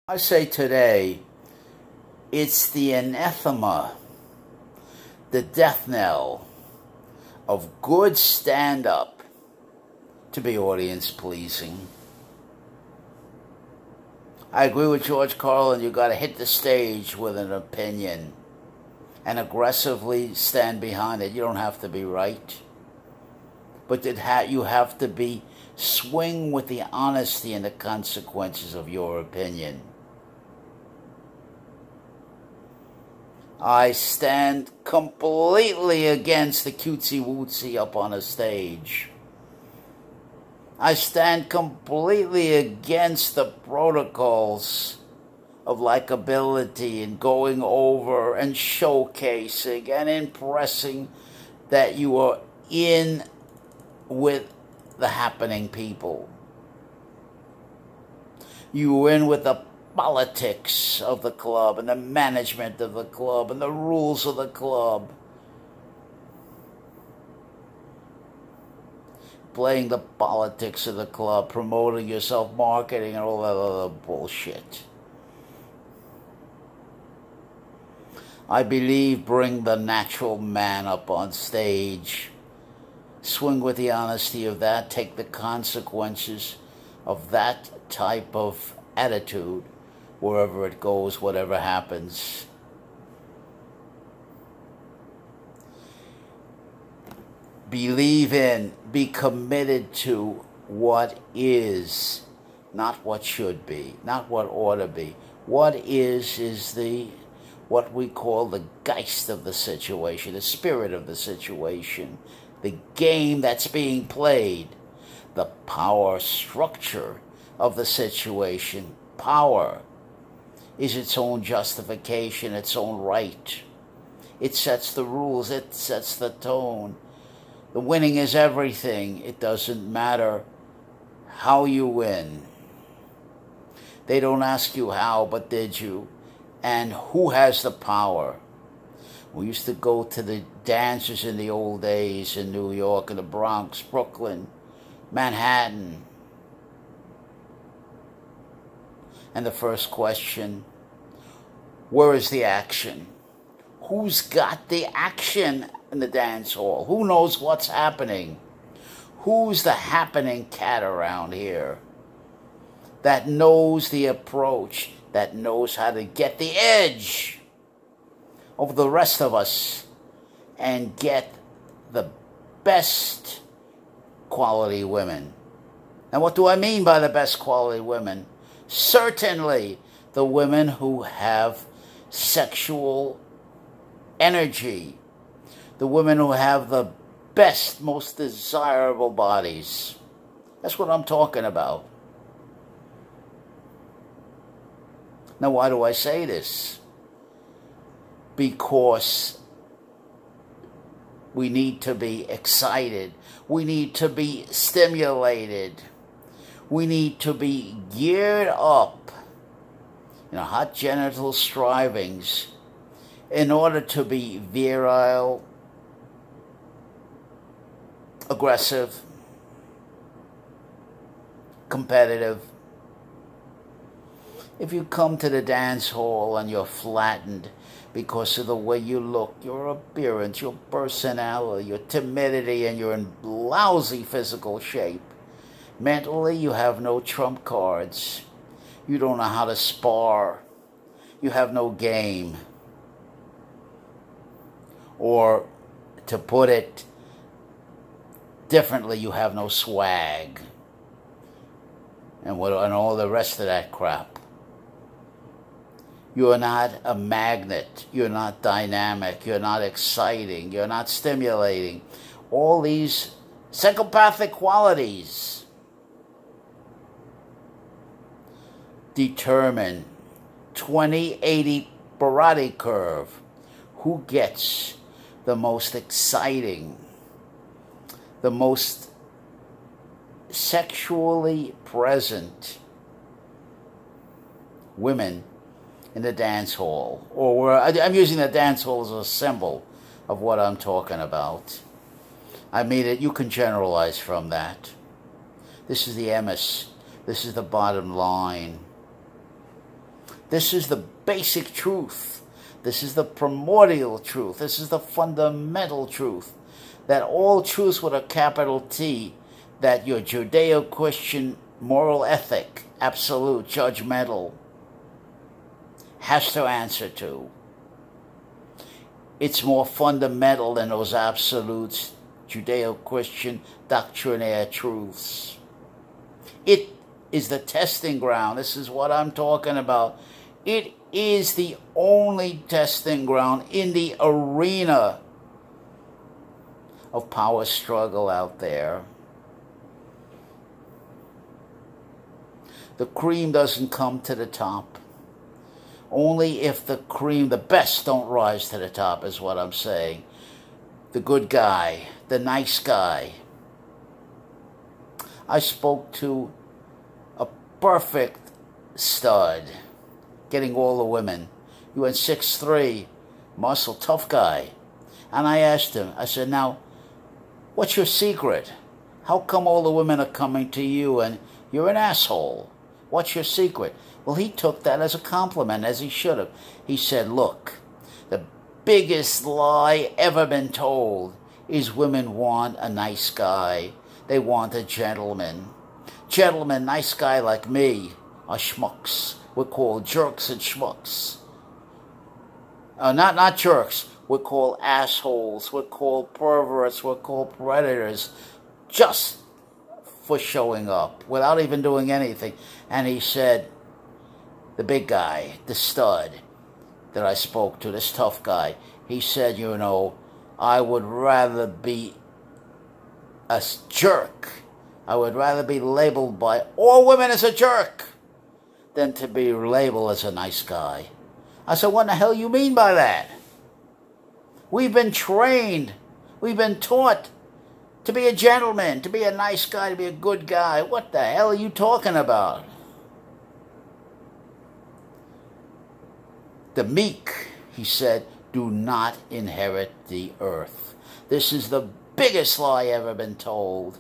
I say today, it's the anathema, the death knell of good stand-up to be audience-pleasing. I agree with George Carlin, you got to hit the stage with an opinion and aggressively stand behind it. You don't have to be right, but you have to swing with the honesty and the consequences of your opinion. I stand completely against the cutesy-wootsy up on a stage. I stand completely against the protocols of likability and going over and showcasing and impressing that you are in with the happening people. You are in with the politics of the club and the management of the club and the rules of the club. Playing the politics of the club, promoting yourself, marketing, and all that other bullshit. I believe bring the natural man up on stage. Swing with the honesty of that. Take the consequences of that type of attitude wherever it goes, whatever happens. Believe in, be committed to what is, not what should be, not what ought to be. What is what we call the geist of the situation, the spirit of the situation, the game that's being played, the power structure of the situation. Power is its own justification, its own right. It sets the rules, it sets the tone. The winning is everything. It doesn't matter how you win. They don't ask you how, but did you? And who has the power? We used to go to the dances in the old days in New York, in the Bronx, Brooklyn, Manhattan. And the first question, where is the action? Who's got the action in the dance hall? Who knows what's happening? Who's the happening cat around here that knows the approach, that knows how to get the edge over the rest of us and get the best quality women? And what do I mean by the best quality women? Certainly the women who have sexual energy, the women who have the best, most desirable bodies. That's what I'm talking about. Now, why do I say this? Because we need to be excited. We need to be stimulated. We need to be geared up in hot genital strivings in order to be virile, aggressive, competitive. If you come to the dance hall and you're flattened because of the way you look, your appearance, your personality, your timidity, and you're in lousy physical shape, mentally you have no trump cards. You don't know how to spar. You have no game. Or, to put it differently, you have no swag. And all the rest of that crap. You're not a magnet. You're not dynamic. You're not exciting. You're not stimulating. All these psychopathic qualities determine 20/80 Barati curve. Who gets the most exciting, the most sexually present women in the dance hall? Or I'm using the dance hall as a symbol of what I'm talking about. I mean, you can generalize from that. This is the emis. This is the bottom line. This is the basic truth. This is the primordial truth. This is the fundamental truth. That all truths with a capital T, that your Judeo-Christian moral ethic, absolute, judgmental, has to answer to. It's more fundamental than those absolutes, Judeo-Christian doctrinaire truths. It is the testing ground. This is what I'm talking about. It is the only testing ground in the arena of power struggle out there. The cream doesn't come to the top. Only if the cream, the best, don't rise to the top is what I'm saying. The good guy, the nice guy. I spoke to a perfect stud, getting all the women. He went 6'3", muscle, tough guy. And I asked him, I said, now, what's your secret? How come all the women are coming to you and you're an asshole? What's your secret? Well, he took that as a compliment, as he should have. He said, look, the biggest lie ever been told is women want a nice guy. They want a gentleman. Gentlemen, nice guy like me, are schmucks. We're called jerks and schmucks. Not jerks. We're called assholes. We're called perverts. We're called predators. Just for showing up without even doing anything. And he said, the big guy, the stud that I spoke to, this tough guy, he said, you know, I would rather be a jerk. I would rather be labeled by all women as a jerk than to be labeled as a nice guy. I said, what the hell you mean by that? We've been trained, we've been taught to be a gentleman, to be a nice guy, to be a good guy. What the hell are you talking about? The meek, he said, do not inherit the earth. This is the biggest lie ever been told.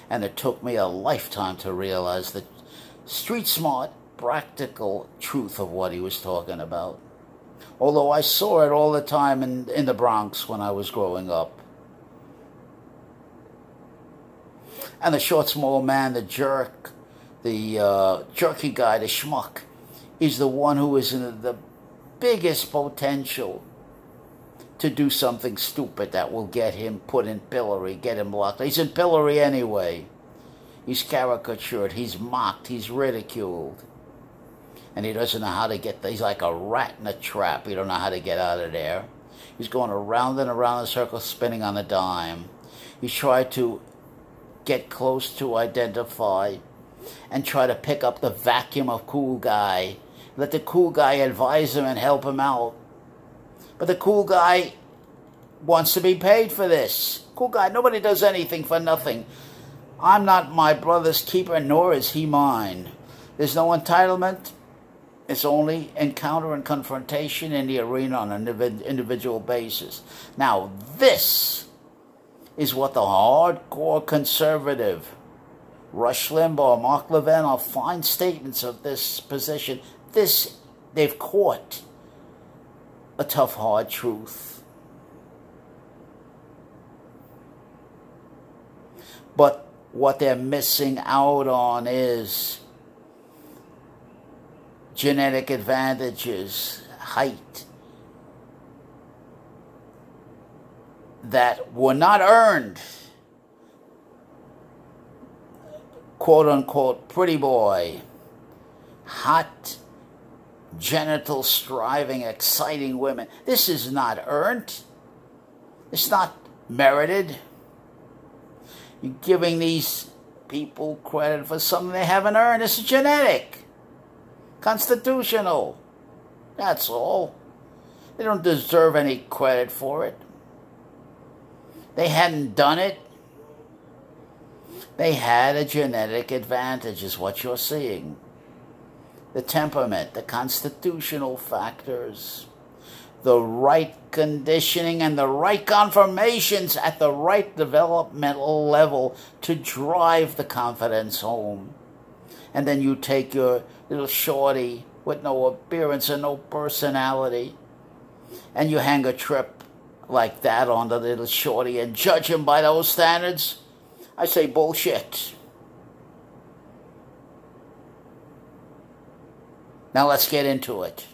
And it took me a lifetime to realize the street smart, practical truth of what he was talking about. Although I saw it all the time in the Bronx when I was growing up. And the short, small man, the jerk, the jerky guy, the schmuck, is the one who is in the biggest potential to do something stupid that will get him put in pillory, get him locked. He's in pillory anyway. He's caricatured, he's mocked, he's ridiculed. And he doesn't know how to get there. He's like a rat in a trap. He don't know how to get out of there. He's going around and around in a circle, spinning on a dime. He's tried to get close to identify and try to pick up the vacuum of cool guy. Let the cool guy advise him and help him out. But the cool guy wants to be paid for this. Cool guy, nobody does anything for nothing. I'm not my brother's keeper, nor is he mine. There's no entitlement. It's only encounter and confrontation in the arena on an individual basis. Now, this is what the hardcore conservative, Rush Limbaugh, Mark Levin, are fine statements of this position. This, they've caught a tough, hard truth. But what they're missing out on is genetic advantages, height, that were not earned. Quote unquote, pretty boy, hot, genital striving, exciting women. This is not earned. It's not merited. You're giving these people credit for something they haven't earned. It's genetic. Constitutional. That's all. They don't deserve any credit for it. They hadn't done it. They had a genetic advantage, is what you're seeing. The temperament, the constitutional factors, the right conditioning and the right confirmations at the right developmental level to drive the confidence home. And then you take your little shorty with no appearance and no personality, and you hang a trip like that on the little shorty and judge him by those standards, I say bullshit. Now let's get into it.